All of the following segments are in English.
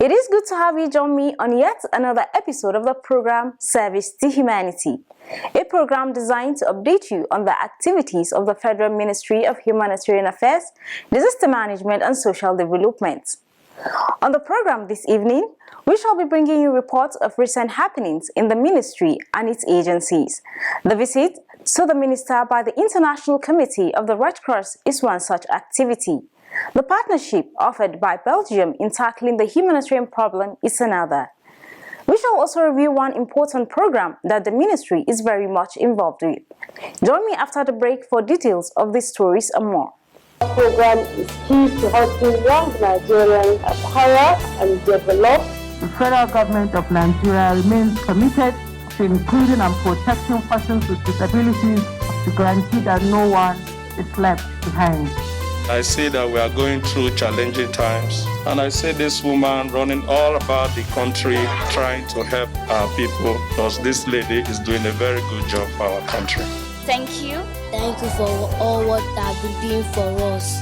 It is good to have you join me on yet another episode of the program Service to Humanity, a program designed to update you on the activities of the Federal Ministry of Humanitarian Affairs, Disaster Management and Social Development. On the program this evening, we shall be bringing you reports of recent happenings in the ministry and its agencies. The visit to the minister by the International Committee of the Red Cross is one such activity. The partnership offered by Belgium in tackling the humanitarian problem is another. We shall also review one important program that the ministry is very much involved with. Join me after the break for details of these stories and more. The program is key to helping young Nigerians acquire and develop. The federal government of Nigeria remains committed to including and protecting persons with disabilities to guarantee that no one is left behind. I see that we are going through challenging times, and I see this woman running all about the country trying to help our people, because this lady is doing a very good job for our country. Thank you. Thank you for all what you have been doing for us.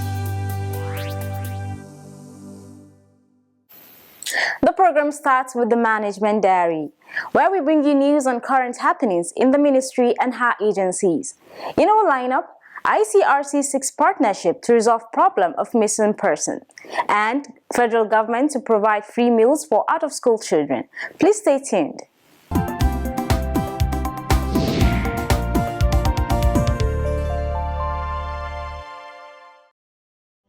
The program starts with the Management Diary, where we bring you news on current happenings in the ministry and her agencies. In our lineup, ICRC seeks partnership to resolve problem of missing person, and federal government to provide free meals for out-of-school children. Please stay tuned.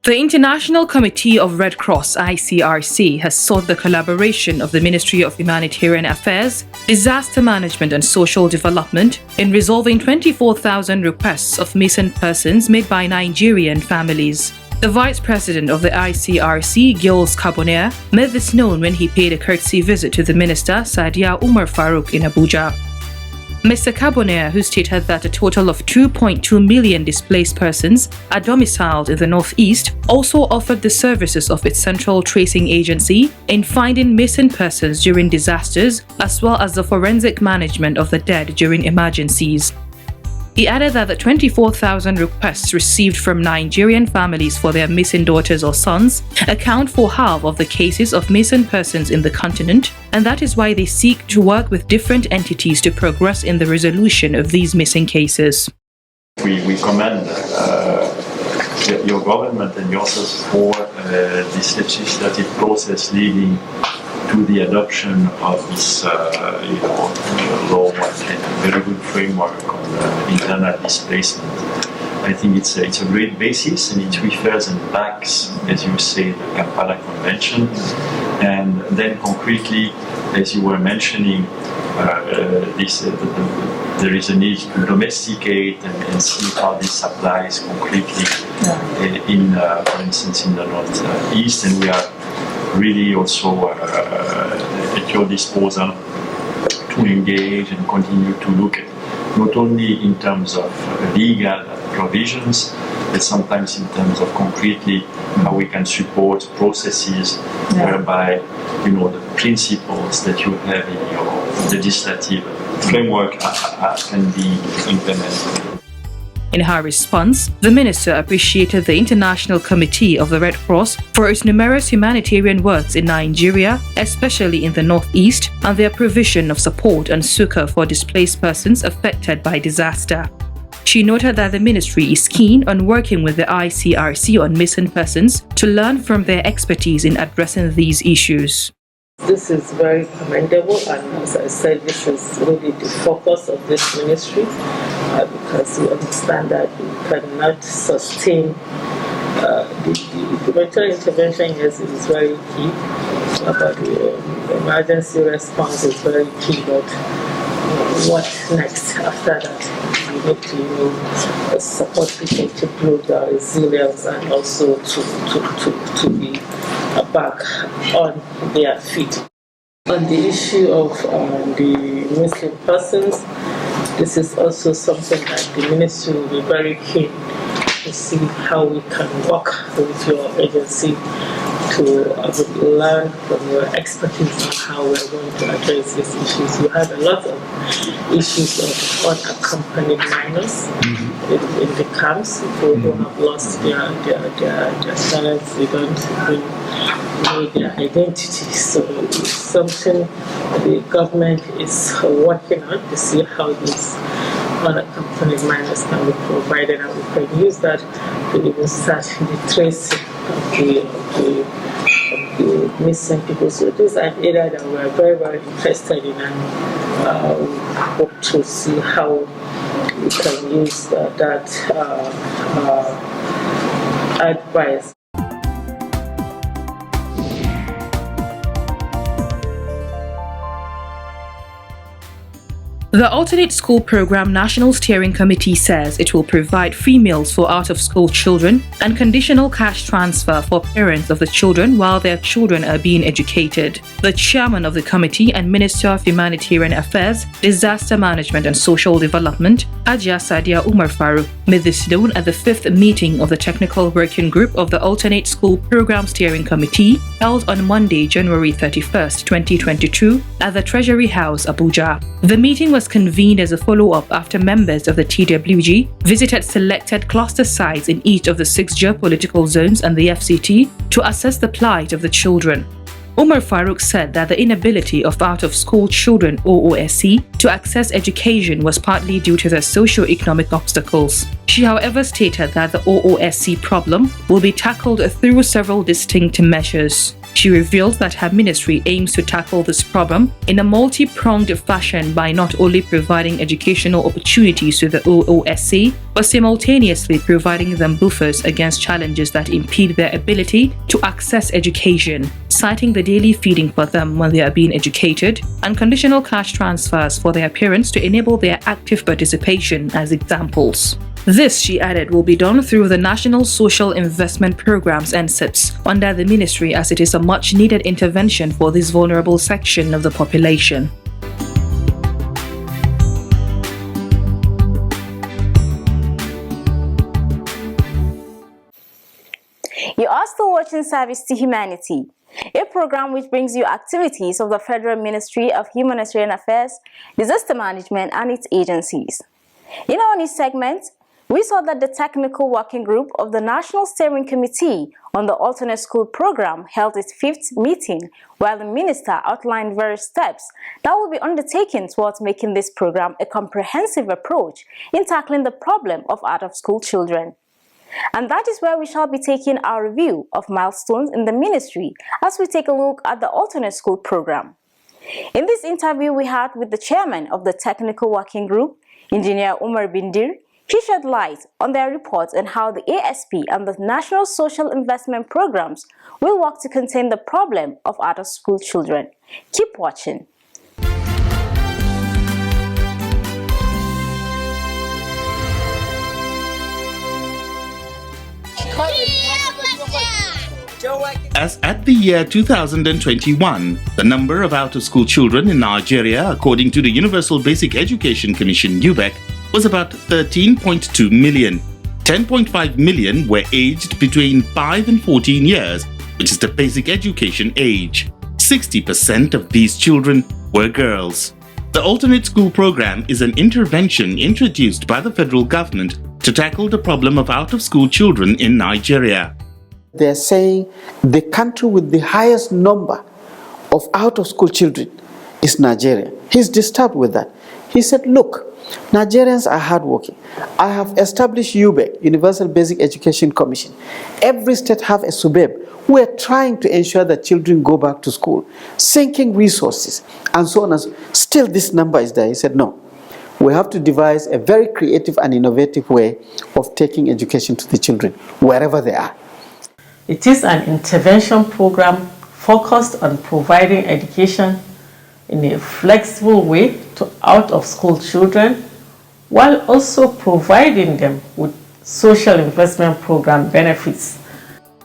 The International Committee of Red Cross (ICRC) has sought the collaboration of the Ministry of Humanitarian Affairs, Disaster Management and Social Development in resolving 24,000 requests of missing persons made by Nigerian families. The Vice President of the ICRC, Gilles Carbonnier, made this known when he paid a courtesy visit to the Minister, Sadia Umar Farouk, in Abuja. Mr. Carbonnier, who stated that a total of 2.2 million displaced persons are domiciled in the Northeast, also offered the services of its central tracing agency in finding missing persons during disasters, as well as the forensic management of the dead during emergencies. He added that the 24,000 requests received from Nigerian families for their missing daughters or sons account for half of the cases of missing persons in the continent, and that is why they seek to work with different entities to progress in the resolution of these missing cases. We commend your government and yourselves for this legislative process leading to the adoption of this law and a very good framework on internal displacement. I think it's a great basis, and it refers and backs, as you say, the Kampala Convention. And then concretely, as you were mentioning, there is a need to domesticate and see how this applies concretely for instance, in the Northeast, and we are really also at your disposal to engage and continue to look at not only in terms of legal provisions, but sometimes in terms of concretely how we can support processes whereby the principles that you have in your legislative framework can be implemented. In her response, the minister appreciated the International Committee of the Red Cross for its numerous humanitarian works in Nigeria, especially in the Northeast, and their provision of support and succor for displaced persons affected by disaster. She noted that the ministry is keen on working with the ICRC on missing persons to learn from their expertise in addressing these issues. This is very commendable, and as I said, this is really the focus of this ministry because we understand that we cannot sustain the humanitarian intervention. Yes, it is very key, but the emergency response is very key. But what next after that? We need to support people to build their resilience and also to be back on their feet. On the issue of the Muslim persons, this is also something that the ministry will be very keen to see how we can work with your agency to learn from your expertise on how we're going to address these issues. You have a lot of issues of unaccompanied minors in the camps, people who have lost their parents, they don't even know their identity. So it's something the government is working on to see how these unaccompanied minors can be provided, and we can use that to even start the tracing of the missing people. So this is an area that we are very, very interested in, and we hope to see how we can use that advice. The Alternate School Program National Steering Committee says it will provide free meals for out-of-school children and conditional cash transfer for parents of the children while their children are being educated. The chairman of the committee and Minister of Humanitarian Affairs, Disaster Management and Social Development, Ajia Sadia Umar Farouk, made this known at the 5th meeting of the Technical Working Group of the Alternate School Program Steering Committee held on Monday, January 31st, 2022 at the Treasury House, Abuja. The meeting was convened as a follow-up after members of the TWG visited selected cluster sites in each of the 6 geopolitical zones and the FCT to assess the plight of the children. Umar Farouk said that the inability of out-of-school children OOSC to access education was partly due to their socio-economic obstacles. She, however, stated that the OOSC problem will be tackled through several distinct measures. She revealed that her ministry aims to tackle this problem in a multi-pronged fashion by not only providing educational opportunities to the OOSC, but simultaneously providing them buffers against challenges that impede their ability to access education, citing the daily feeding for them when they are being educated, and conditional cash transfers for their parents to enable their active participation as examples. This, she added, will be done through the National Social Investment Programs (NSIPs) under the ministry, as it is a much-needed intervention for this vulnerable section of the population. You are still watching Service to Humanity, a program which brings you activities of the Federal Ministry of Humanitarian Affairs, Disaster Management and its agencies. In our news segment, we saw that the Technical Working Group of the National Steering Committee on the Alternate School Program held its 5th meeting, while the minister outlined various steps that will be undertaken towards making this program a comprehensive approach in tackling the problem of out-of-school children. And that is where we shall be taking our review of milestones in the ministry as we take a look at the Alternate School Program. In this interview we had with the chairman of the Technical Working Group, Engineer Umar Bindir. He shed light on their reports on how the ASP and the National Social Investment Programs will work to contain the problem of out-of-school children. Keep watching. As at the year 2021, the number of out-of-school children in Algeria, according to the Universal Basic Education Commission (UBEC), was about 13.2 million. 10.5 million were aged between 5 and 14 years, which is the basic education age. 60% of these children were girls. The Alternate School Program is an intervention introduced by the federal government to tackle the problem of out-of-school children in Nigeria. They're saying the country with the highest number of out-of-school children is Nigeria. He's disturbed with that. He said, look, Nigerians are hardworking. I have established UBEC, Universal Basic Education Commission. Every state have a SUBEB. We are trying to ensure that children go back to school, sinking resources, and so on. Still, this number is there. He said, no. We have to devise a very creative and innovative way of taking education to the children, wherever they are. It is an intervention program focused on providing education in a flexible way to out-of-school children, while also providing them with social investment program benefits.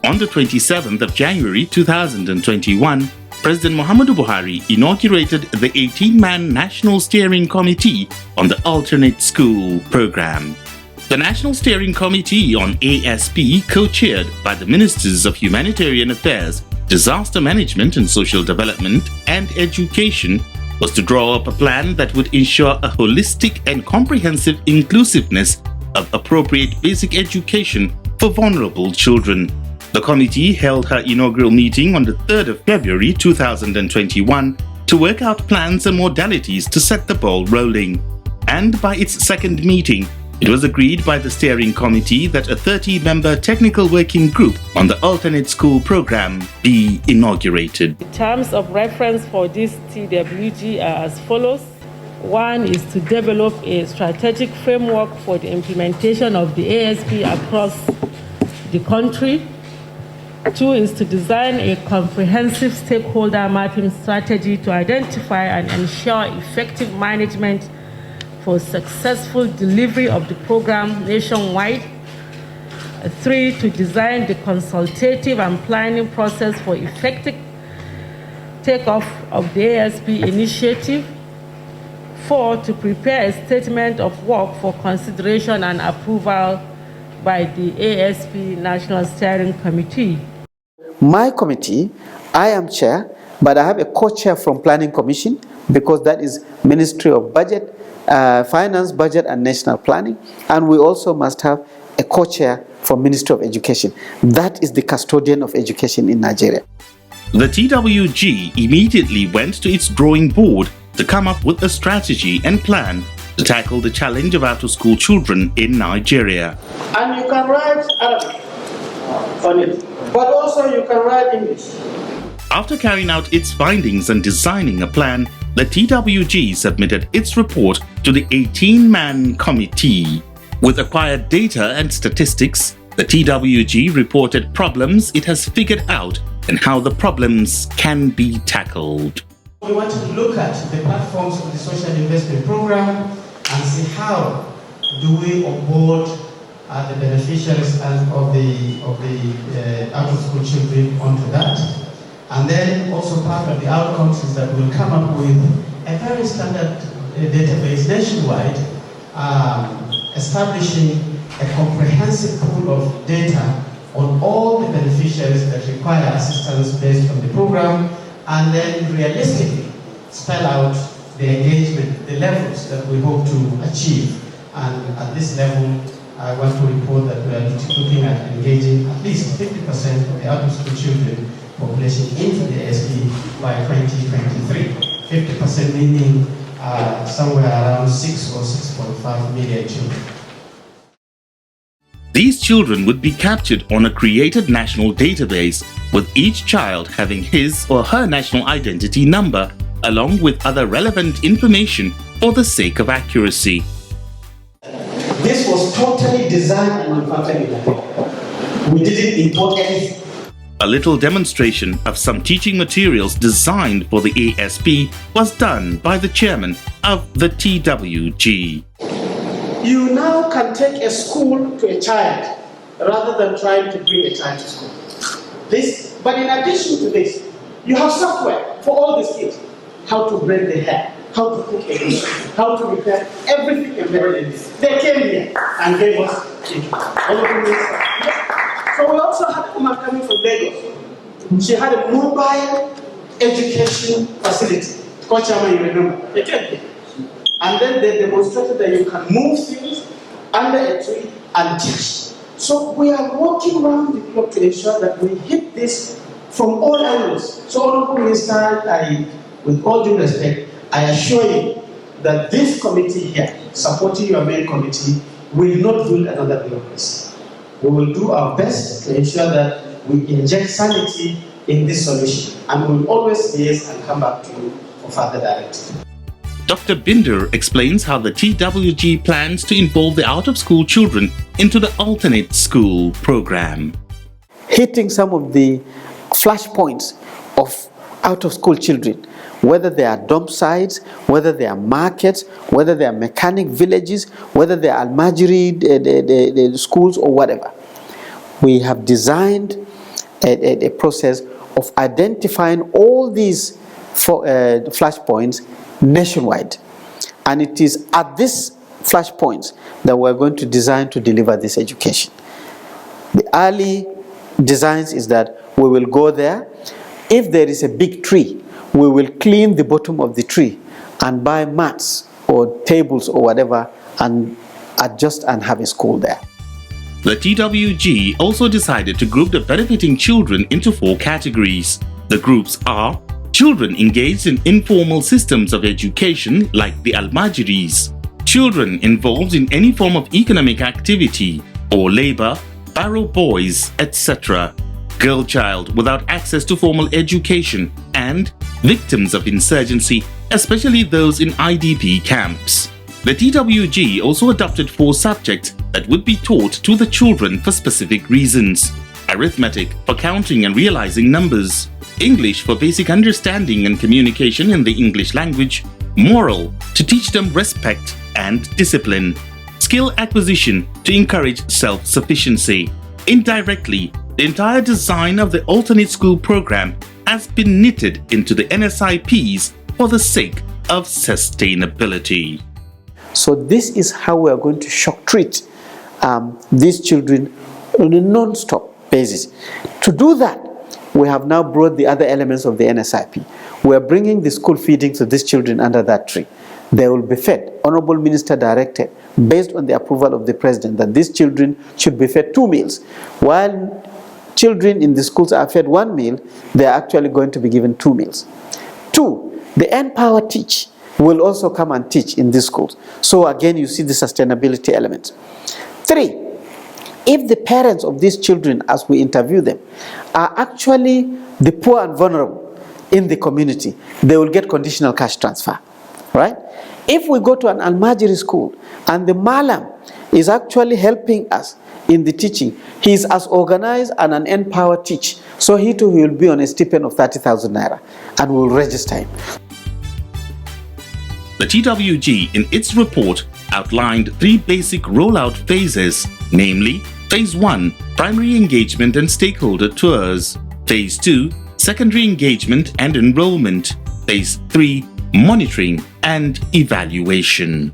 On the 27th of January 2021, President Muhammadu Buhari inaugurated the 18-man National Steering Committee on the Alternate School Program. The National Steering Committee on ASP, co-chaired by the Ministers of Humanitarian Affairs, Disaster Management and Social Development, and Education, was to draw up a plan that would ensure a holistic and comprehensive inclusiveness of appropriate basic education for vulnerable children. The committee held her inaugural meeting on the 3rd of February 2021 to work out plans and modalities to set the ball rolling. And by its second meeting, it was agreed by the steering committee that a 30-member technical working group on the alternate school program be inaugurated. The terms of reference for this TWG are as follows. One is to develop a strategic framework for the implementation of the ASP across the country. Two is to design a comprehensive stakeholder mapping strategy to identify and ensure effective management for successful delivery of the program nationwide. Three, to design the consultative and planning process for effective takeoff of the ASP initiative. Four, to prepare a statement of work for consideration and approval by the ASP National Steering Committee. My committee, I am chair, but I have a co-chair from Planning Commission because that is Ministry of Budget, Finance, Budget and National Planning, and we also must have a co-chair from Ministry of Education. That is the custodian of education in Nigeria. The TWG immediately went to its drawing board to come up with a strategy and plan to tackle the challenge of out-of-school children in Nigeria. And you can write Arabic on it, but also you can write English. After carrying out its findings and designing a plan, the TWG submitted its report to the 18-man committee. With acquired data and statistics, the TWG reported problems it has figured out and how the problems can be tackled. We want to look at the platforms of the social investment program and see how do we onboard the beneficiaries of the out-of-school children onto that. And then also part of the outcomes is that we'll come up with a very standard database nationwide, establishing a comprehensive pool of data on all the beneficiaries that require assistance based on the program, and then realistically spell out the engagement, the levels that we hope to achieve. And at this level, I want to report that we are looking at engaging at least 50% of the out-of-school children population into the ASP by 2023. 50% meaning somewhere around 6 or 6.5 million children. These children would be captured on a created national database, with each child having his or her national identity number, along with other relevant information for the sake of accuracy. This was totally designed and manufactured in Nigeria. We didn't import anything. A little demonstration of some teaching materials designed for the ASP was done by the chairman of the TWG. You now can take a school to a child rather than trying to bring a child to school. But in addition to this, you have software for all these kids. How to braid the hair, how to cook a dish, how to repair everything embedded in this. They came here and gave us all of this. So we also had a woman coming from Lagos. She had a mobile education facility. Coach Chama, you remember? They came here. And then they demonstrated that you can move things under a tree and teach. So we are working around the clock to ensure that we hit this from all angles. So, Honorable Minister, with all due respect, I assure you that this committee here, supporting your main committee, will not build another bureaucracy. We will do our best to ensure that we inject sanity in this solution, and we will always liaise and come back to you for further directive. Dr. Binder explains how the TWG plans to involve the out-of-school children into the alternate school program. Hitting some of the flashpoints of out-of-school children, whether they are dump sites, whether they are markets, whether they are mechanic villages, whether they are Algeria the schools or whatever. We have designed a process of identifying all these flashpoints nationwide, and it is at these flashpoints that we're going to design to deliver this education. The early designs is that we will go there. If there is a big tree, we will clean the bottom of the tree and buy mats or tables or whatever and adjust and have a school there. The TWG also decided to group the benefiting children into 4 categories. The groups are children engaged in informal systems of education like the Algeris, children involved in any form of economic activity or labor, barrow boys, etc., girl child without access to formal education, and victims of insurgency, especially those in IDP camps. The TWG also adopted 4 subjects that would be taught to the children for specific reasons: arithmetic for counting and realizing numbers, English for basic understanding and communication in the English language, moral to teach them respect and discipline, skill acquisition to encourage self-sufficiency. Indirectly, the entire design of the alternate school program has been knitted into the NSIPs for the sake of sustainability. So this is how we are going to shock treat these children on a non-stop basis. To do that, we have now brought the other elements of the NSIP. We are bringing the school feeding to these children under that tree. They will be fed. Honorable Minister directed, based on the approval of the President, that these children should be fed 2 meals. While children in the schools are fed 1 meal, they are actually going to be given 2 meals. 2, the Empower Teach will also come and teach in these schools. So again, you see the sustainability element. 3, if the parents of these children, as we interview them, are actually the poor and vulnerable in the community, they will get conditional cash transfer, right? If we go to an Almajiri school and the Malam is actually helping us in the teaching, he is as organized and an Empower Teach, so he too will be on a stipend of 30,000 naira and will register him. The TWG in its report outlined 3 basic rollout phases, namely Phase 1, primary engagement and stakeholder tours; Phase 2, secondary engagement and enrollment; Phase 3, monitoring and evaluation.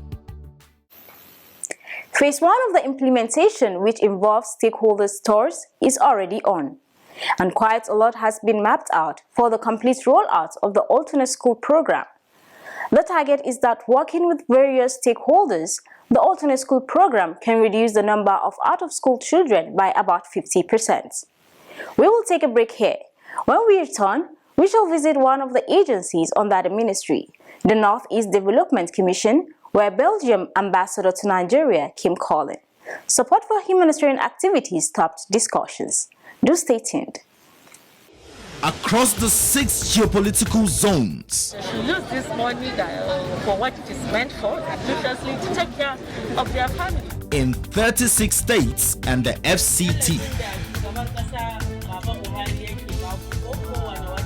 Phase 1 of the implementation, which involves stakeholders' tours, is already on. And quite a lot has been mapped out for the complete rollout of the alternate school program. The target is that working with various stakeholders, the alternate school program can reduce the number of out-of-school children by about 50%. We will take a break here. When we return, we shall visit one of the agencies under the ministry, the Northeast Development Commission, where Belgium ambassador to Nigeria came calling. Support for humanitarian activities topped discussions. Do stay tuned. Across the 6 geopolitical zones. You should use this money for what it is meant for, graciously to take care of their family. In 36 states and the FCT.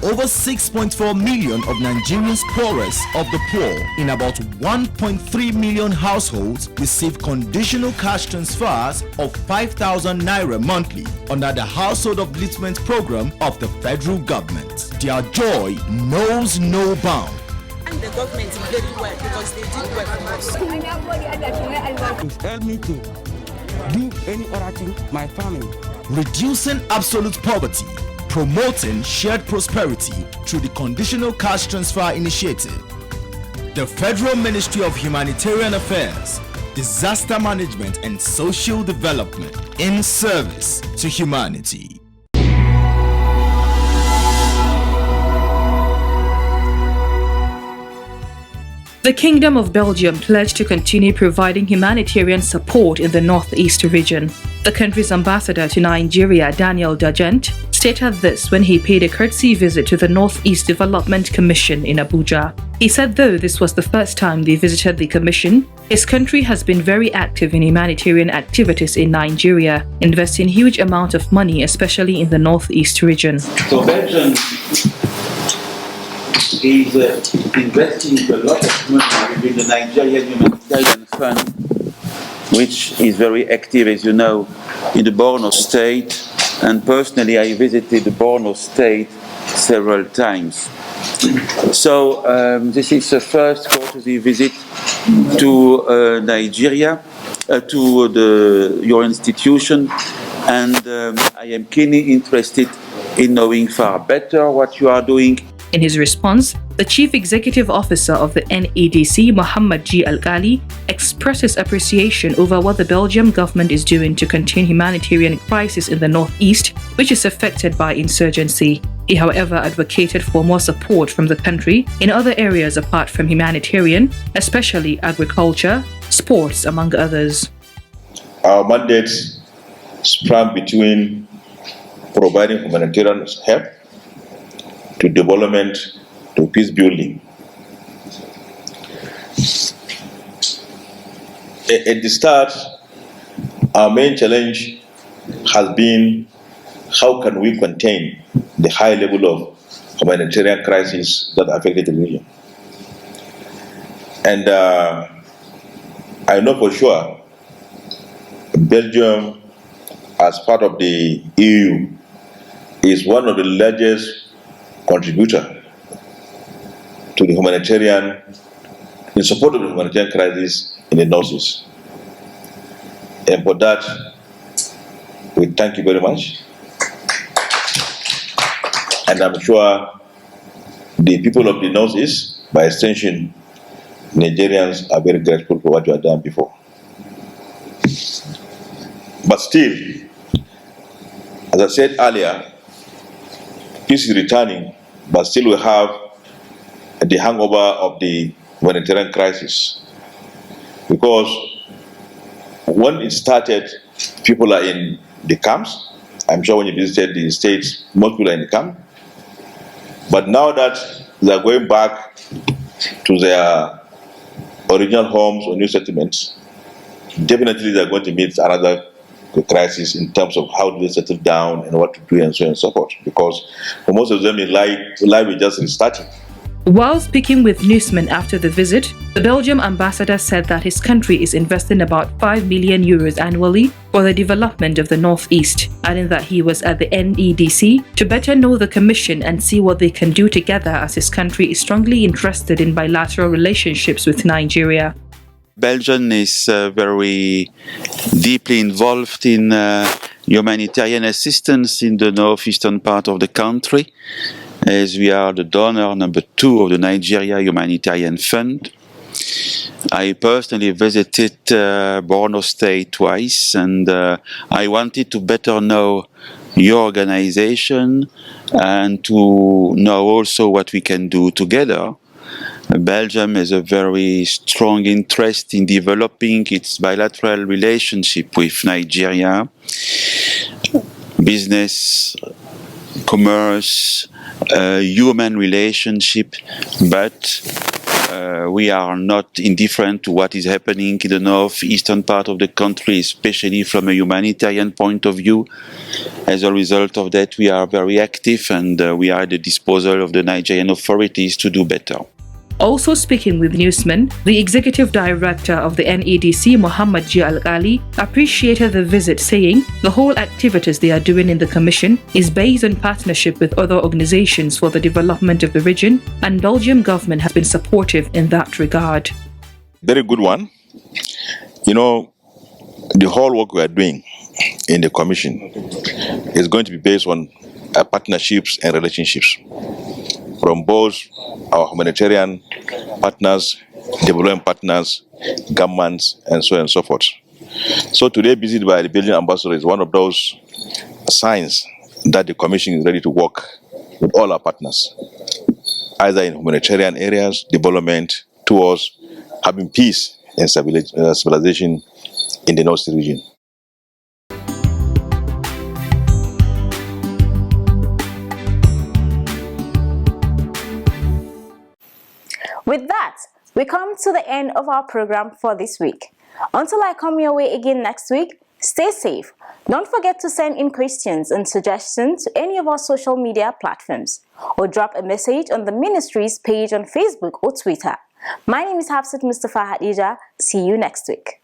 Over 6.4 million of Nigerians poorest of the poor in about 1.3 million households receive conditional cash transfers of 5,000 naira monthly under the Household Upliftment Program of the federal government. Their joy knows no bound. And the government very well because they did work for us. It helped me to do any other thing, my family. Reducing absolute poverty, promoting shared prosperity through the Conditional Cash Transfer Initiative. The Federal Ministry of Humanitarian Affairs, Disaster Management and Social Development in service to humanity. The Kingdom of Belgium pledged to continue providing humanitarian support in the Northeast region. The country's ambassador to Nigeria, Daniel Dagent, stated this when he paid a courtesy visit to the Northeast Development Commission in Abuja. He said though this was the first time they visited the commission, his country has been very active in humanitarian activities in Nigeria, investing huge amount of money, especially in the Northeast region. So Belgium is investing a lot of money within the Nigerian Humanitarian Fund, which is very active, as you know, in the Borno state. And personally, I visited the Borno state several times. So this is the first courtesy visit to Nigeria, to your institution, and I am keenly interested in knowing far better what you are doing. In his response, the Chief Executive Officer of the NEDC, Muhammad G. Al-Ghali, expresses appreciation over what the Belgium government is doing to contain humanitarian crisis in the northeast, which is affected by insurgency. He, however, advocated for more support from the country in other areas apart from humanitarian, especially agriculture, sports, among others. Our mandates span between providing humanitarian help to development to peace building. At the start, our main challenge has been how can we contain the high level of humanitarian crisis that affected the region. And I know for sure Belgium, as part of the EU, is one of the largest contributors to the humanitarian, in support of the humanitarian crisis in the Northeast. And for that, we thank you very much. And I'm sure the people of the Northeast, by extension, Nigerians, are very grateful for what you have done before. But still, as I said earlier, peace is returning, but still we have the hangover of the humanitarian crisis. Because when it started, people are in the camps. I'm sure when you visited the States, most people are in the camp. But now that they are going back to their original homes or new settlements, definitely they are going to meet another crisis in terms of how do they settle down and what to do and so on and so forth. Because for most of them, life is just restarting. While speaking with newsmen after the visit, the Belgium ambassador said that his country is investing about 5 million euros annually for the development of the Northeast, adding that he was at the NEDC to better know the Commission and see what they can do together, as his country is strongly interested in bilateral relationships with Nigeria. Belgium is very deeply involved in humanitarian assistance in the northeastern part of the country, as we are the donor number 2 of the Nigeria Humanitarian Fund. I personally visited Borno State twice, and I wanted to better know your organization and to know also what we can do together. Belgium has a very strong interest in developing its bilateral relationship with Nigeria. Business, commerce, human relationship, but we are not indifferent to what is happening in the northeastern part of the country, especially from a humanitarian point of view. As a result of that, we are very active, and we are at the disposal of the Nigerian authorities to do better. Also speaking with newsmen, the executive director of the NEDC, Muhammad G. Al-Ghali, appreciated the visit, saying the whole activities they are doing in the Commission is based on partnership with other organizations for the development of the region, and Belgium government has been supportive in that regard. Very good one. You know, the whole work we are doing in the Commission is going to be based on partnerships and relationships from both our humanitarian partners, development partners, governments, and so on and so forth. So today, visit by the Belgian ambassador is one of those signs that the Commission is ready to work with all our partners, either in humanitarian areas, development, towards having peace and civilization in the North region. With that, we come to the end of our program for this week. Until I come your way again next week, stay safe. Don't forget to send in questions and suggestions to any of our social media platforms, or drop a message on the Ministry's page on Facebook or Twitter. My name is Hafsat Mustafa Hadija. See you next week.